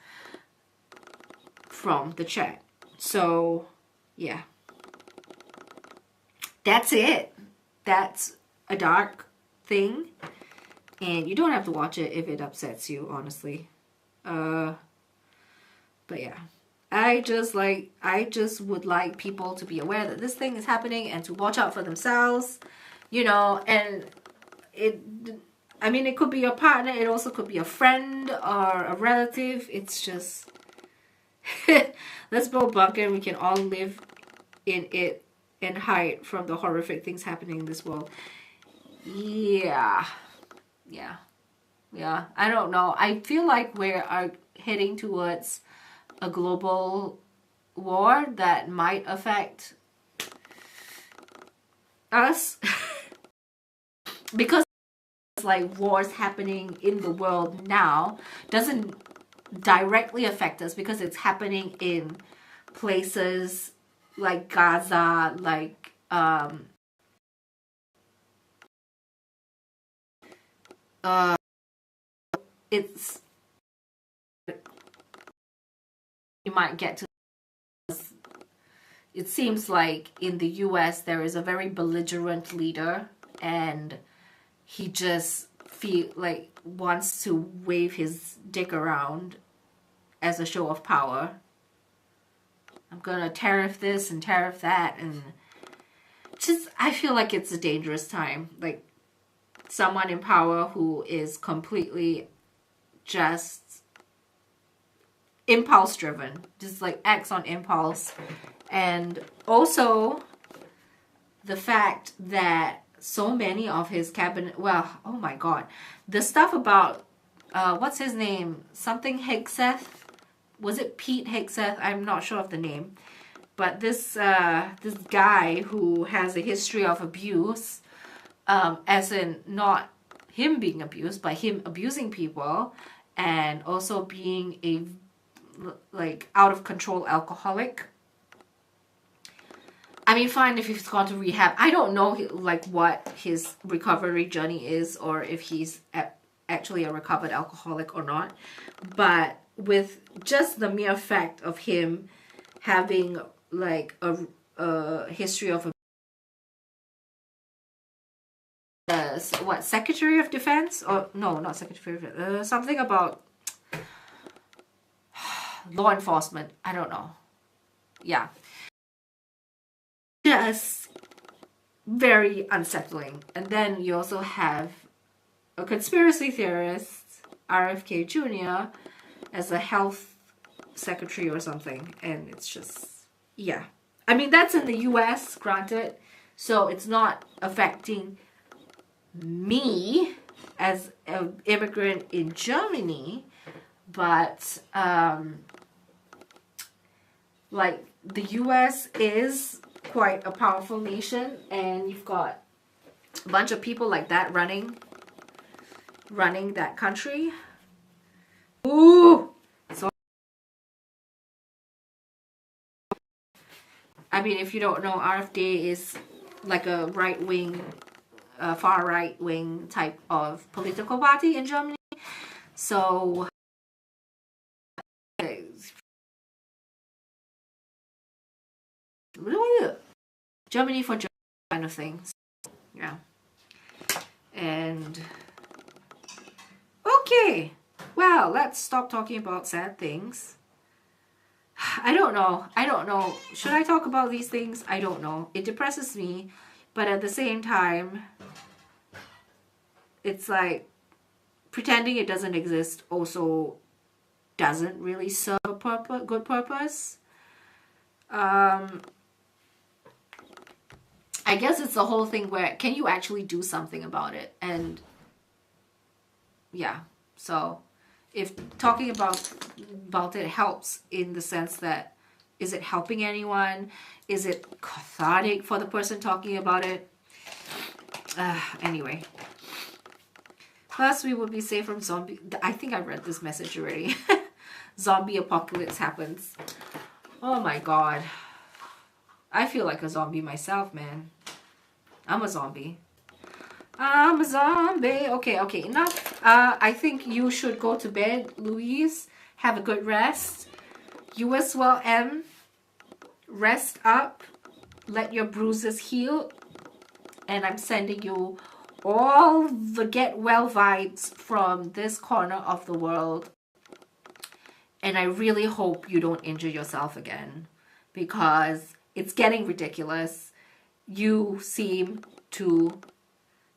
from the chat. So yeah, that's it. That's a dark thing And you don't have to watch it if it upsets you, honestly. But yeah. I just would like people to be aware that this thing is happening and to watch out for themselves, you know. And I mean, it could be your partner, it also could be a friend or a relative. It's just, let's build a bunker and we can all live in it and hide from the horrific things happening in this world. Yeah. I don't know. I feel like we are heading towards a global war that might affect us. Because like wars happening in the world now doesn't directly affect us because it's happening in places like Gaza, like it's, you might get to, it seems like in the US there is a very belligerent leader and he just wants to wave his dick around as a show of power. I'm gonna tariff this and tariff that, and just, I feel like it's a dangerous time. Like, someone in power who is completely just impulse driven, just like acts on impulse. And also the fact that so many of his cabinet, well, oh my god, the stuff about what's his name, something Hegseth, was it Pete Hegseth? I'm not sure of the name, but this guy who has a history of abuse, as in not him being abused, but him abusing people, and also being a like out of control alcoholic. I mean, fine if he's gone to rehab. I don't know like what his recovery journey is, or if he's actually a recovered alcoholic or not. But with just the mere fact of him having like a history of what, Secretary of Defense, or no, not Secretary of Defense, something about law enforcement. I don't know. Yeah. Just very unsettling. And then you also have a conspiracy theorist, RFK Jr., as a health secretary or something. And it's just, yeah. I mean, that's in the US, granted. So it's not affecting me as an immigrant in Germany. But, like, the US is quite a powerful nation, and you've got a bunch of people like that running that country. Ooh, so I mean, if you don't know, RFD is like a right-wing, far right-wing type of political party in Germany. So Germany for Germany kind of thing. Yeah. And okay, well, let's stop talking about sad things. I don't know. Should I talk about these things? I don't know. It depresses me, but at the same time, it's like pretending it doesn't exist also doesn't really serve a good purpose. I guess it's the whole thing where, can you actually do something about it? And yeah, so if talking about it helps in the sense that, is it helping anyone? Is it cathartic for the person talking about it? Anyway. Plus, we would be safe from zombie. I think I read this message already. Zombie apocalypse happens. Oh my god. I feel like a zombie myself, man. I'm a zombie. I'm a zombie. Okay, enough. I think you should go to bed, Louise. Have a good rest. You as well, Em. Rest up. Let your bruises heal. And I'm sending you all the get well vibes from this corner of the world. And I really hope you don't injure yourself again, because it's getting ridiculous. You seem to,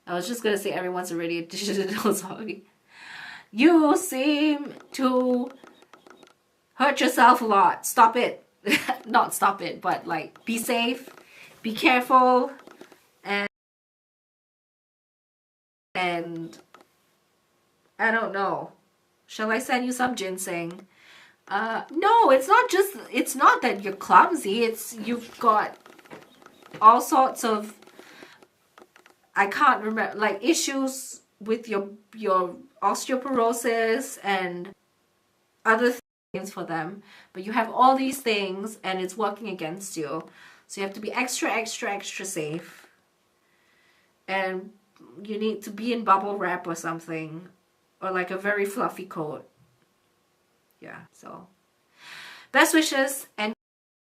I was just going to say everyone's already a digital zombie. You seem to hurt yourself a lot. Stop it. Not stop it, but like be safe, be careful, and I don't know. Shall I send you some ginseng? No, it's not that you're clumsy. It's you've got all sorts of, I can't remember, like issues with your osteoporosis and other things for them. But you have all these things and it's working against you. So you have to be extra, extra, extra safe. And you need to be in bubble wrap or something. Or like a very fluffy coat. Yeah, so best wishes and